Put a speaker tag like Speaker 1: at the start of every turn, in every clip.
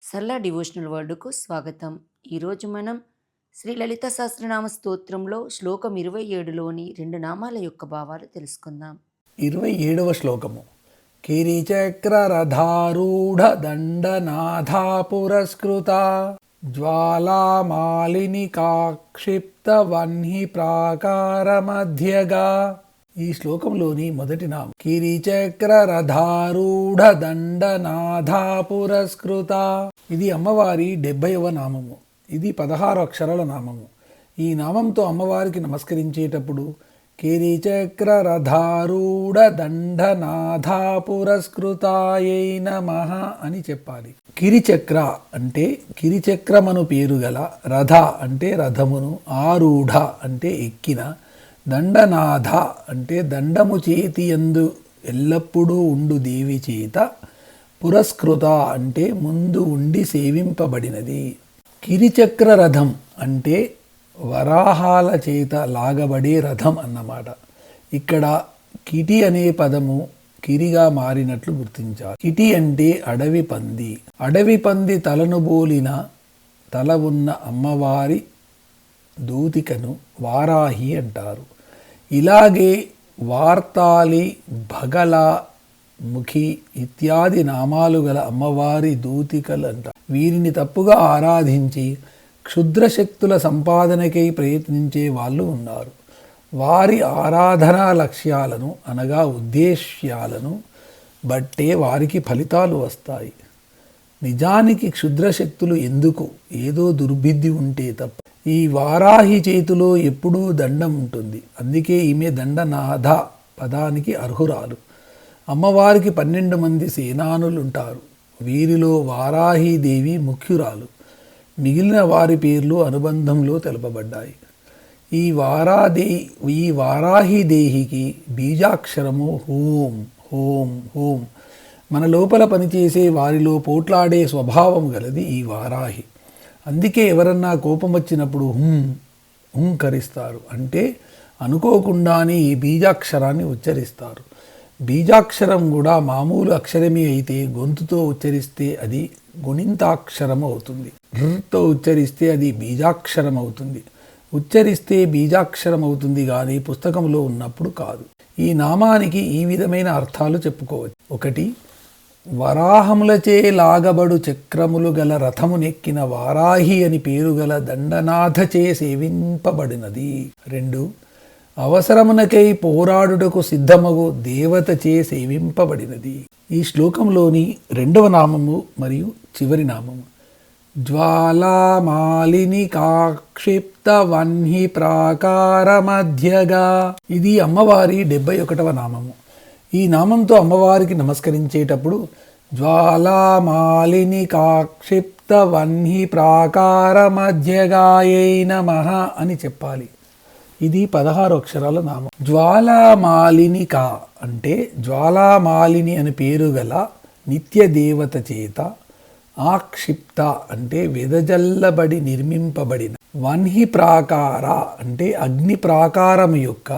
Speaker 1: సరళ డివోషనల్ వర్డ్కు స్వాగతం. ఈరోజు మనం శ్రీ లలిత సహస్రనామ స్తోత్రంలో శ్లోకం 27లోని రెండు నామాల యొక్క భావాలు తెలుసుకుందాం.
Speaker 2: 27వ శ్లోకము. కిరీచక్రరథారూఢ దండనాథా పురస్కృత జ్వాలామాలిని కాక్షిప్త వన్హి ప్రాకార మధ్యగా. ఈ శ్లోకంలోని మొదటి నామం కిరీచక్రరథారూఢ దండనాథా పురస్కృత. ఇది అమ్మవారి 70వ నామము. ఇది 16 అక్షరాల నామము. ఈ నామంతో అమ్మవారికి నమస్కరించేటప్పుడు కిరీచక్రరథారూఢ దండనాథా పురస్కృతాయై నమః అని చెప్పాలి. కిరిచక్ర అంటే కిరిచక్రమను పేరు గల, రథ అంటే రథమును, ఆరూఢ అంటే ఎక్కిన, దండనాథ అంటే దండము చేతి యందు ఎల్లప్పుడూ ఉండు దేవి చేత, పురస్కృత అంటే ముందు ఉండి సేవింపబడినది. కిరిచక్ర రథం అంటే వరాహాల చేత లాగబడే రథం అన్నమాట. ఇక్కడ కిటి అనే పదము కిరిగా మారినట్లు గుర్తించాలి. కిటి అంటే అడవి పంది. అడవి పంది తలను బోలిన తల ఉన్న అమ్మవారి దూతికను వారాహి అంటారు. ఇలాగే వార్తాలి, భగల, ముఖి ఇత్యాది నామాలు గల అమ్మవారి దూతికలు అంటారు. వీరిని తప్పుగా ఆరాధించి క్షుద్రశక్తుల సంపాదనకై ప్రయత్నించే వాళ్ళు ఉన్నారు. వారి ఆరాధనా లక్ష్యాలను అనగా ఉద్దేశ్యాలను బట్టే వారికి ఫలితాలు వస్తాయి. నిజానికి క్షుద్రశక్తులు ఎందుకు? ఏదో దుర్బుద్ధి ఉంటే తప్ప. ఈ వారాహి చేతిలో ఎప్పుడూ దండం ఉంటుంది. అందుకే ఈమె దండనాథ పదానికి అర్హురాలు. అమ్మవారికి 12 మంది సేనానులుంటారు. వీరిలో వారాహీదేవి ముఖ్యురాలు. మిగిలిన వారి పేర్లు అనుబంధంలో తెలుపబడ్డాయి. ఈ వారాహీదేహికి బీజాక్షరము హోం హోం హోం. మన లోపల పనిచేసే వారిలో పోట్లాడే స్వభావం గలది ఈ వారాహి. అందుకే ఎవరన్నా కోపం వచ్చినప్పుడు హుంకరిస్తారు. అంటే అనుకోకుండానే ఈ బీజాక్షరాన్ని ఉచ్చరిస్తారు. బీజాక్షరం కూడా మామూలు అక్షరమే అయితే గొంతుతో ఉచ్చరిస్తే అది గుణింతాక్షరం అవుతుంది. తో ఉచ్చరిస్తే అది బీజాక్షరం అవుతుంది. ఉచ్చరిస్తే బీజాక్షరం అవుతుంది కానీ పుస్తకంలో ఉన్నప్పుడు కాదు. ఈ నామానికి ఈ విధమైన అర్థాలు చెప్పుకోవచ్చు. 1. వరాహములచే లాగబడు చక్రములు గల రథమునెక్కిన వారాహి అని పేరు గల దండనాథచే సేవింపబడినది. 2. అవసరమునకై పోరాడుటకు సిద్ధమగు దేవతచే సేవింపబడినది. ఈ శ్లోకంలోని 2వ నామము మరియు చివరి నామము జ్వాలామాలిని కాక్షిప్త వన్హి ప్రాకార మధ్యగా. ఇది అమ్మవారి 71వ నామము. ఈ నామంతో అమ్మవారికి నమస్కరించేటప్పుడు జ్వాలామాలిని కాక్షిప్త వన్హి ప్రాకార మధ్యగాయై నమః అని చెప్పాలి. ఇది 16 అక్షరాల నామం. జ్వాలామాలినిక అంటే జ్వాలామాలిని అని పేరు గల నిత్య దేవత చేత, ఆక్షిప్త అంటే వెదజల్లబడి నిర్మింపబడిన, వన్హి ప్రాకార అంటే అగ్ని ప్రాకారం యొక్క,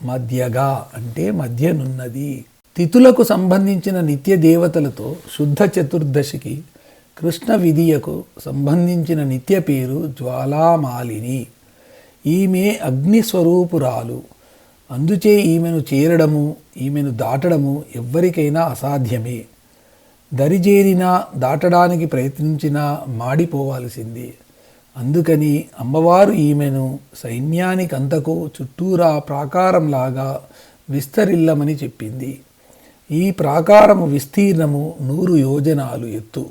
Speaker 2: మధ్యగా అంటే మధ్యనున్నది. తిథులకు సంబంధించిన నిత్య దేవతలతో శుద్ధ చతుర్దశికి కృష్ణ విధియకు సంబంధించిన నిత్య పేరు జ్వాలామాలిని. ఈమె అగ్నిస్వరూపురాలు. అందుచే ఈమెను చేరడము, ఈమెను దాటడము ఎవ్వరికైనా అసాధ్యమే. దరిజేరినా దాటడానికి ప్రయత్నించినా మాడిపోవాల్సిందే. అందుకని అమ్మవారు ఈమెను సైన్యానికంతకు చుట్టూరా ప్రాకారంలాగా విస్తరిల్లమని చెప్పింది. ఈ ప్రాకారము విస్తీర్ణము 100 యోజనాలు ఎత్తు.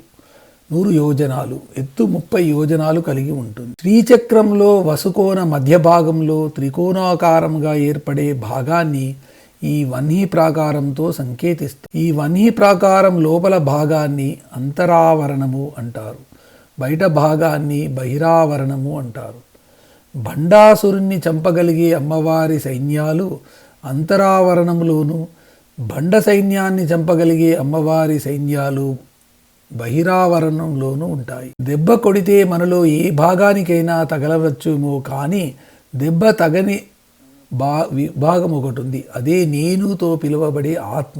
Speaker 2: 100 యోజనాలు ఎత్తు 30 యోజనాలు కలిగి ఉంటుంది. శ్రీచక్రంలో వసుకోన మధ్య భాగంలో త్రికోణాకారంగా ఏర్పడే భాగాన్ని ఈ వన్హి ప్రాకారంతో సంకేతిస్తారు. ఈ వన్హి ప్రాకారం లోపల భాగాన్ని అంతరావరణము అంటారు. బయట భాగాన్ని బహిరావరణము అంటారు. భండాసురుణ్ణి చంపగలిగే అమ్మవారి సైన్యాలు అంతరావరణంలోను, భండ సైన్యాన్ని చంపగలిగే అమ్మవారి సైన్యాలు బహిరావరణంలోనూ ఉంటాయి. దెబ్బ కొడితే మనలో ఏ భాగానికైనా తగలవచ్చుమో కానీ దెబ్బ తగని విభాగం ఒకటి ఉంది. అదే నేనుతో పిలువబడే ఆత్మ.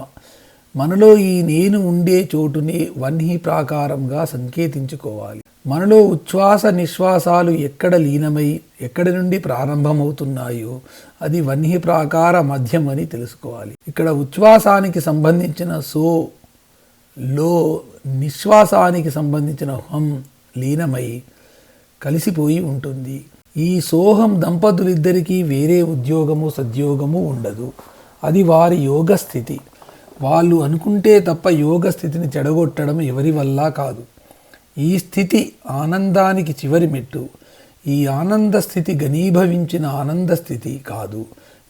Speaker 2: మనలో ఈ నేను ఉండే చోటుని వన్హి ప్రాకారంగా సంకేతించుకోవాలి. మనలో ఉచ్ఛ్వాస నిశ్వాసాలు ఎక్కడ లీనమై ఎక్కడి నుండి ప్రారంభమవుతున్నాయో అది వన్హి ప్రాకార మధ్యం అని తెలుసుకోవాలి. ఇక్కడ ఉచ్ఛ్వాసానికి సంబంధించిన సో లో, నిశ్వాసానికి సంబంధించిన హం లీనమై కలిసిపోయి ఉంటుంది. ఈ సోహం దంపతులిద్దరికీ వేరే ఉద్యోగము సద్యోగము ఉండదు. అది వారి యోగ స్థితి. వాళ్ళు అనుకుంటే తప్ప యోగ స్థితిని చెడగొట్టడం ఎవరి వల్ల కాదు. ఈ స్థితి ఆనందానికి చివరి మెట్టు. ఈ ఆనంద స్థితి ఘనీభవించిన ఆనంద స్థితి కాదు,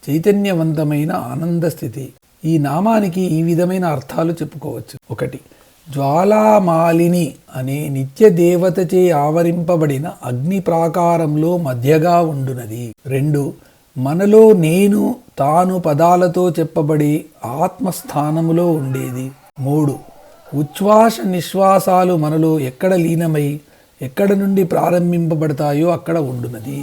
Speaker 2: చైతన్యవంతమైన ఆనంద స్థితి. ఈ నామానికి ఈ విధమైన అర్థాలు చెప్పుకోవచ్చు. 1. జ్వాలామాలిని అనే నిత్య దేవతచే ఆవరింపబడిన అగ్ని ప్రాకారంలో మధ్యగా ఉండునది. 2. మనలో నేను తాను పదాలతో చెప్పబడి ఆత్మస్థానములో ఉండేది. 3. ఉచ్ఛ్వాస నిశ్వాసాలు మనలో ఎక్కడ లీనమై ఎక్కడ నుండి ప్రారంభింపబడతాయో అక్కడ ఉండునది.